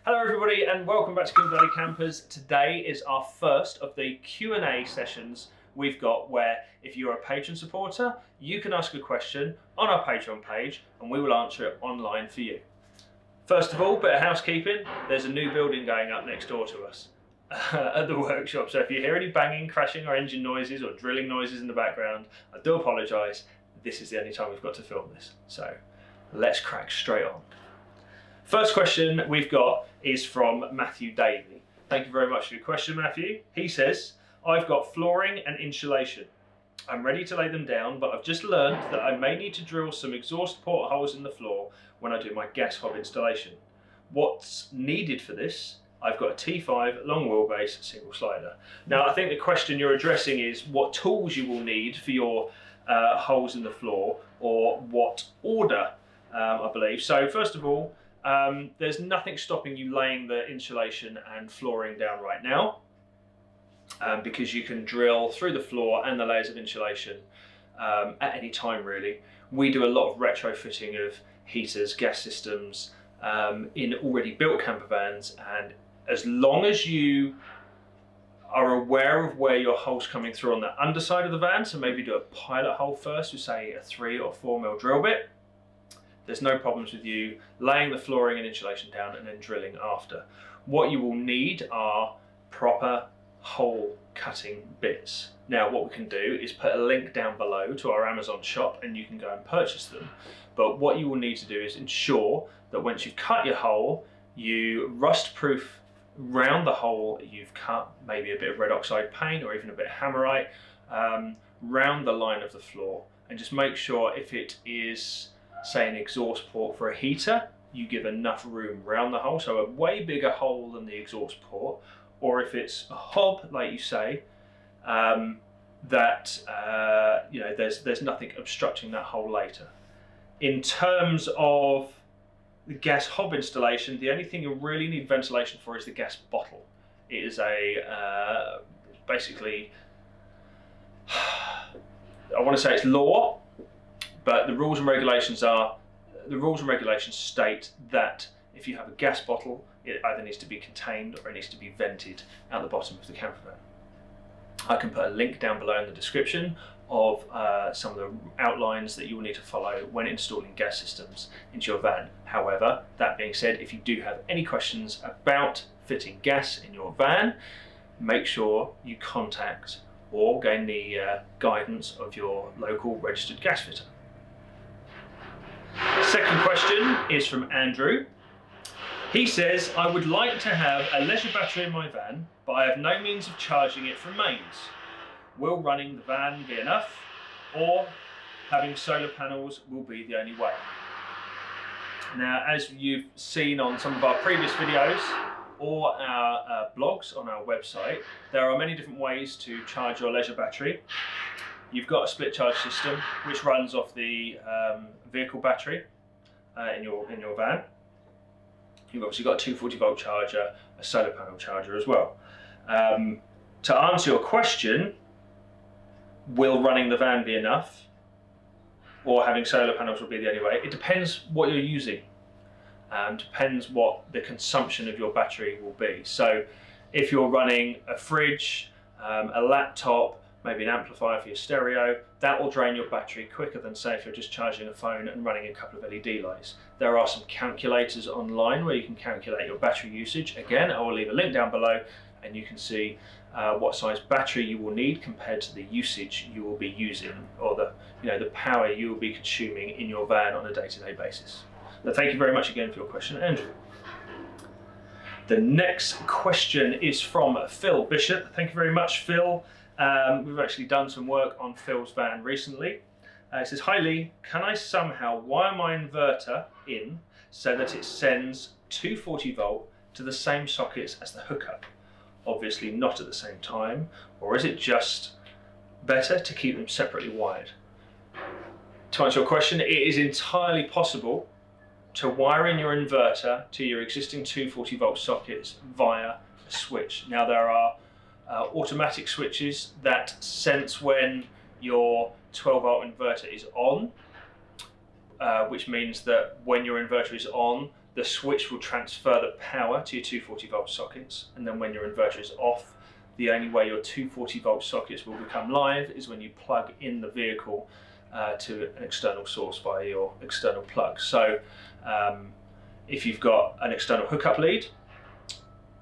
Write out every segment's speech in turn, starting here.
Hello everybody and welcome back to Combe Campers. Today is our first of the Q&A sessions we've got where if you're a patron supporter, you can ask a question on our Patreon page and we will answer it online for you. First of all, bit of housekeeping, there's a new building going up next door to us at the workshop. So if you hear any banging, crashing or engine noises or drilling noises in the background, I do apologise. This is the only time we've got to film this. So let's crack straight on. First question we've got is from Mathieu Davy. Thank you very much for your question, Matthew. He says, I've got flooring and insulation. I'm ready to lay them down, but I've just learned that I may need to drill some exhaust port holes in the floor when I do my gas hob installation. What's needed for this? I've got a T5 long wheelbase single slider. Now, I think the question you're addressing is what tools you will need for your holes in the floor, or what order, I believe. So first of all, there's nothing stopping you laying the insulation and flooring down right now, because you can drill through the floor and the layers of insulation at any time really. We do a lot of retrofitting of heaters, gas systems in already built camper vans, and as long as you are aware of where your hole's coming through on the underside of the van, so maybe do a pilot hole first with say a 3 or 4 mil drill bit, there's no problems with you laying the flooring and insulation down and then drilling after. What you will need are proper hole cutting bits. Now what we can do is put a link down below to our Amazon shop and you can go and purchase them. But what you will need to do is ensure that once you've cut your hole, you rust proof round the hole you've cut, maybe a bit of red oxide paint or even a bit of hammerite, round the line of the floor, and just make sure if it is say an exhaust port for a heater, you give enough room around the hole, so a way bigger hole than the exhaust port, or if it's a hob, like you say, that you know, there's nothing obstructing that hole later. In terms of the gas hob installation, the only thing you really need ventilation for is the gas bottle. It is a basically, I want to say it's law, but the rules and regulations state that if you have a gas bottle, it either needs to be contained or it needs to be vented out the bottom of the camper van. I can put a link down below in the description of some of the outlines that you will need to follow when installing gas systems into your van. However, that being said, if you do have any questions about fitting gas in your van, make sure you contact or gain the guidance of your local registered gas fitter. Second question is from Andrew. He says, I would like to have a leisure battery in my van, but I have no means of charging it from mains. Will running the van be enough, or having solar panels will be the only way? Now, as you've seen on some of our previous videos or our blogs on our website, there are many different ways to charge your leisure battery. You've got a split charge system which runs off the vehicle battery in your van. You've obviously got a 240 volt charger, a solar panel charger as well. To answer your question, will running the van be enough, or having solar panels will be the only way? It depends what you're using. Depends what the consumption of your battery will be. So if you're running a fridge, a laptop, maybe an amplifier for your stereo, that will drain your battery quicker than say if you're just charging a phone and running a couple of LED lights. There are some calculators online where you can calculate your battery usage. Again, I will leave a link down below and you can see what size battery you will need compared to the usage you will be using, or the power you will be consuming in your van on a day-to-day basis. Now, thank you very much again for your question, Andrew. The next question is from Phil Bishop. Thank you very much, Phil. We've actually done some work on Phil's van recently. It says, hi Leigh, can I somehow wire my inverter in so that it sends 240 volt to the same sockets as the hookup? Obviously not at the same time, or is it just better to keep them separately wired? To answer your question, it is entirely possible to wire in your inverter to your existing 240 volt sockets via a switch. Now there are automatic switches that sense when your 12 volt inverter is on, which means that when your inverter is on, the switch will transfer the power to your 240 volt sockets, and then when your inverter is off, the only way your 240 volt sockets will become live is when you plug in the vehicle to an external source via your external plug. So if you've got an external hookup lead,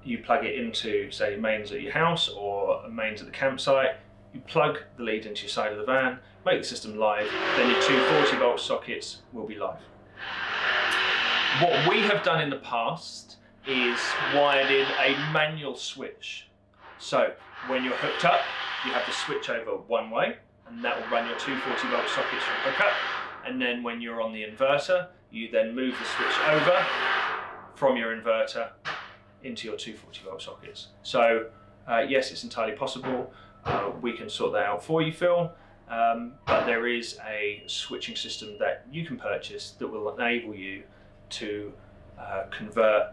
you plug it into, say, mains at your house or mains at the campsite, you plug the lead into your side of the van, make the system live, then your 240 volt sockets will be live. What we have done in the past is wired in a manual switch. So when you're hooked up, you have to switch over one way, and that will run your 240 volt sockets from hookup. And then when you're on the inverter, you then move the switch over from your inverter into your 240 volt sockets. So yes, it's entirely possible. We can sort that out for you, Phil. But there is a switching system that you can purchase that will enable you to convert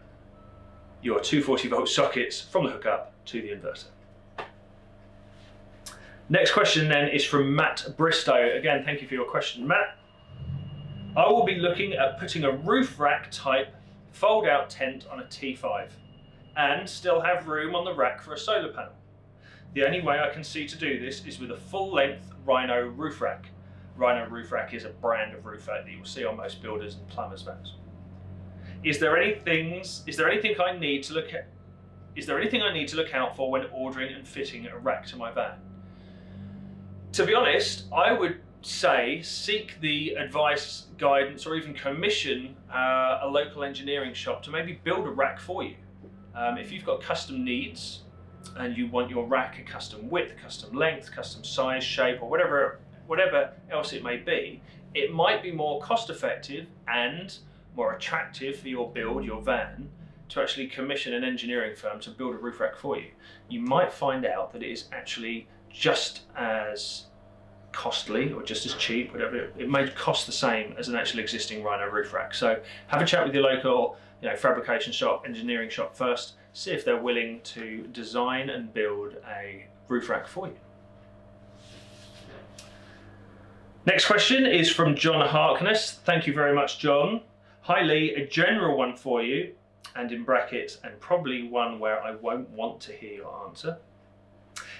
your 240 volt sockets from the hookup to the inverter. Next question then is from Matt Bristow. Again, thank you for your question, Matt. I will be looking at putting a roof rack type fold out tent on a T5 and still have room on the rack for a solar panel. The only way I can see to do this is with a full length Rhino roof rack. Rhino roof rack is a brand of roof rack that you'll see on most builders and plumbers' vans. Is there anything I need to look out for when ordering and fitting a rack to my van? To be honest, I would say seek the advice, guidance, or even commission a local engineering shop to maybe build a rack for you. If you've got custom needs and you want your rack a custom width, custom length, custom size, shape, or whatever else it may be, it might be more cost effective and more attractive for your build, your van, to actually commission an engineering firm to build a roof rack for you. You might find out that it is actually just as costly or just as cheap, whatever. It may cost the same as an actual existing Rhino roof rack. So have a chat with your local fabrication shop, engineering shop first, see if they're willing to design and build a roof rack for you. Next question is from John Harkness. Thank you very much, John. Hi Leigh, a general one for you, and in brackets, and probably one where I won't want to hear your answer.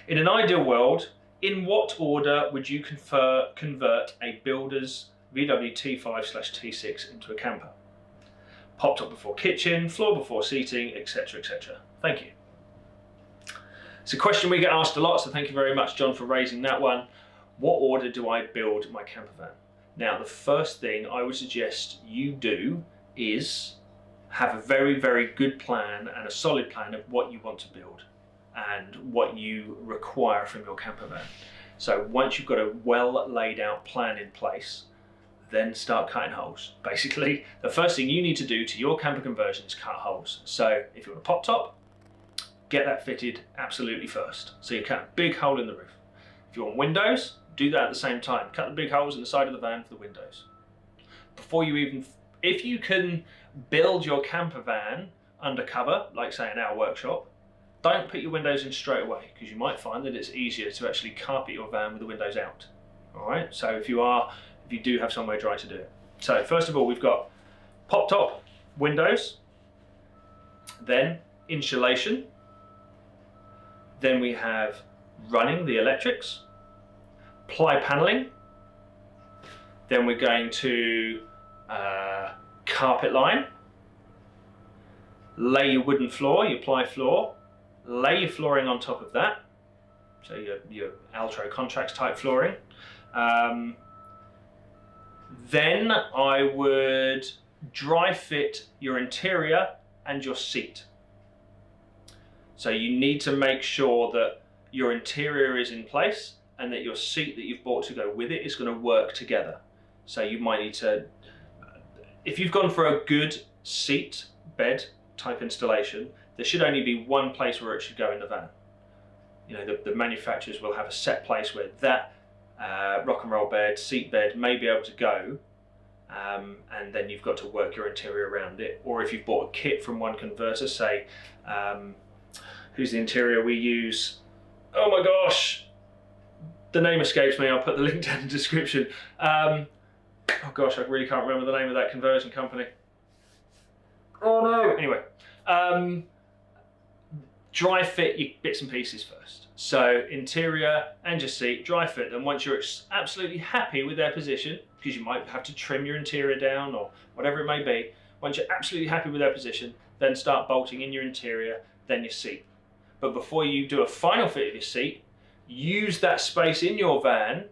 In an ideal world, in what order would you convert a builder's VW T5/T6 into a camper? Pop top before kitchen, floor before seating, etc, etc. Thank you. It's a question we get asked a lot, so thank you very much, John, for raising that one. What order do I build my camper van? Now, the first thing I would suggest you do is have a very, very good plan and a solid plan of what you want to build and what you require from your camper van. So once you've got a well laid out plan in place, then start cutting holes. Basically, the first thing you need to do to your camper conversion is cut holes. So if you want a pop top, get that fitted absolutely first. So you cut a big hole in the roof. If you want windows, do that at the same time. Cut the big holes in the side of the van for the windows. If you can build your camper van undercover, like say in our workshop, don't put your windows in straight away, because you might find that it's easier to actually carpet your van with the windows out. All right, so if you do have somewhere dry to do it. So first of all, we've got pop top windows, then insulation, then we have running the electrics, ply paneling, then we're going to carpet line, lay your wooden floor, your ply floor, lay your flooring on top of that, so your Altro Contracts type flooring. Then I would dry fit your interior and your seat. So you need to make sure that your interior is in place and that your seat that you've bought to go with it is going to work together. So you might need to, if you've gone for a good seat bed type installation, there should only be one place where it should go in the van. You know, the manufacturers will have a set place where that rock and roll bed, seat bed may be able to go, and then you've got to work your interior around it. Or if you've bought a kit from one converter, say, who's the interior we use? Oh my gosh, the name escapes me. I'll put the link down in the description. Oh gosh, I really can't remember the name of that conversion company. Oh no! Anyway, dry fit your bits and pieces first. So interior and your seat, dry fit them once you're absolutely happy with their position, because you might have to trim your interior down or whatever it may be. Once you're absolutely happy with their position, then start bolting in your interior, then your seat. But before you do a final fit of your seat, use that space in your van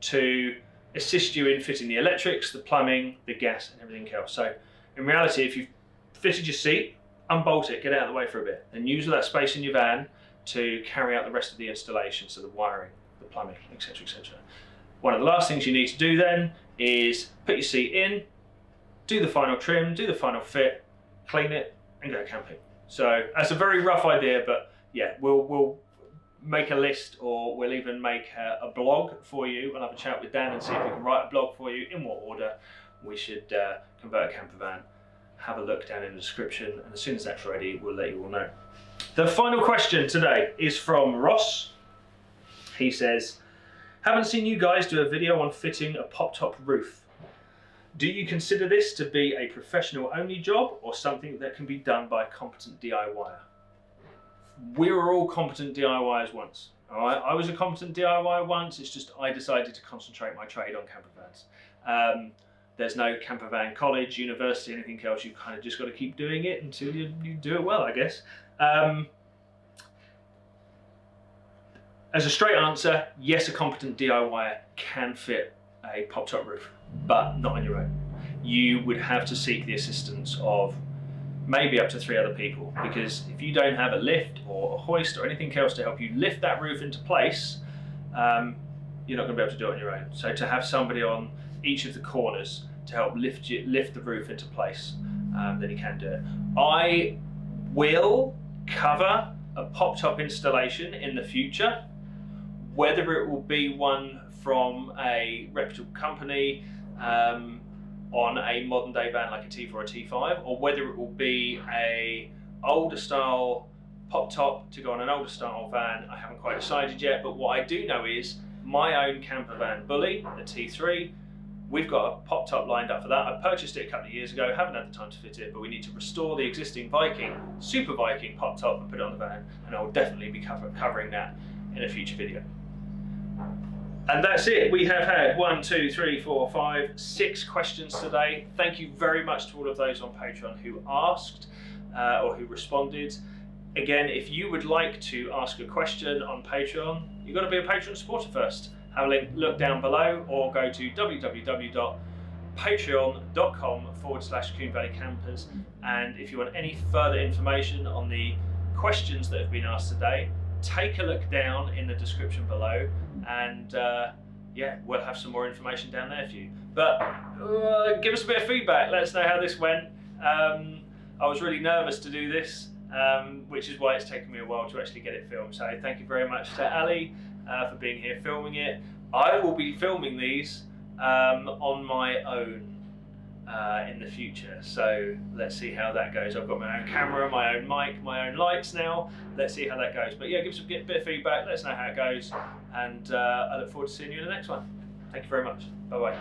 to assist you in fitting the electrics, the plumbing, the gas and everything else. So in reality, if you've fitted your seat, unbolt it, get out of the way for a bit, and use that space in your van to carry out the rest of the installation, so the wiring, the plumbing, etc, etc. One of the last things you need to do then is put your seat in, do the final trim, do the final fit, clean it and go camping. So that's a very rough idea, but yeah, we'll make a list, or we'll even make a blog for you. I'll have a chat with Dan and see if we can write a blog for you in what order we should convert a camper van. Have a look down in the description, and as soon as that's ready, we'll let you all know. The final question today is from Ross. He says, haven't seen you guys do a video on fitting a pop-top roof. Do you consider this to be a professional only job or something that can be done by a competent DIYer? We were all competent DIYers once. All right? I was a competent DIYer once, it's just I decided to concentrate my trade on camper vans. There's no camper van college, university, anything else. You've kind of just got to keep doing it until you do it well, I guess. As a straight answer, yes, a competent DIYer can fit a pop-top roof, but not on your own. You would have to seek the assistance of maybe up to 3 other people, because if you don't have a lift or a hoist or anything else to help you lift that roof into place, you're not going to be able to do it on your own. So to have somebody on each of the corners to help lift the roof into place, then you can do it. I will cover a pop-top installation in the future, whether it will be one from a reputable company on a modern day van like a T4 or a T5, or whether it will be a older style pop-top to go on an older style van. I haven't quite decided yet, but what I do know is my own camper van Bully, the T3, we've got a pop-top lined up for that. I purchased it a couple of years ago, haven't had the time to fit it, but we need to restore the existing Viking, Super Viking pop-top and put it on the van, and I will definitely be covering that in a future video. And that's it. We have had 1, 2, 3, 4, 5, 6 questions today. Thank you very much to all of those on Patreon who asked or who responded. Again, if you would like to ask a question on Patreon, you've got to be a Patreon supporter first. Have a look down below, or go to www.patreon.com/Combe Valley Campers. And if you want any further information on the questions that have been asked today, take a look down in the description below, and yeah, we'll have some more information down there for you. But give us a bit of feedback, let us know how this went. I was really nervous to do this, which is why it's taken me a while to actually get it filmed. So thank you very much to Ali for being here filming it. I will be filming these on my own in the future, so let's see how that goes. I've got my own camera, my own mic, my own lights now. Let's see how that goes. But yeah, give us a bit of feedback, let us know how it goes, and I look forward to seeing you in the next one. Thank you very much. Bye bye.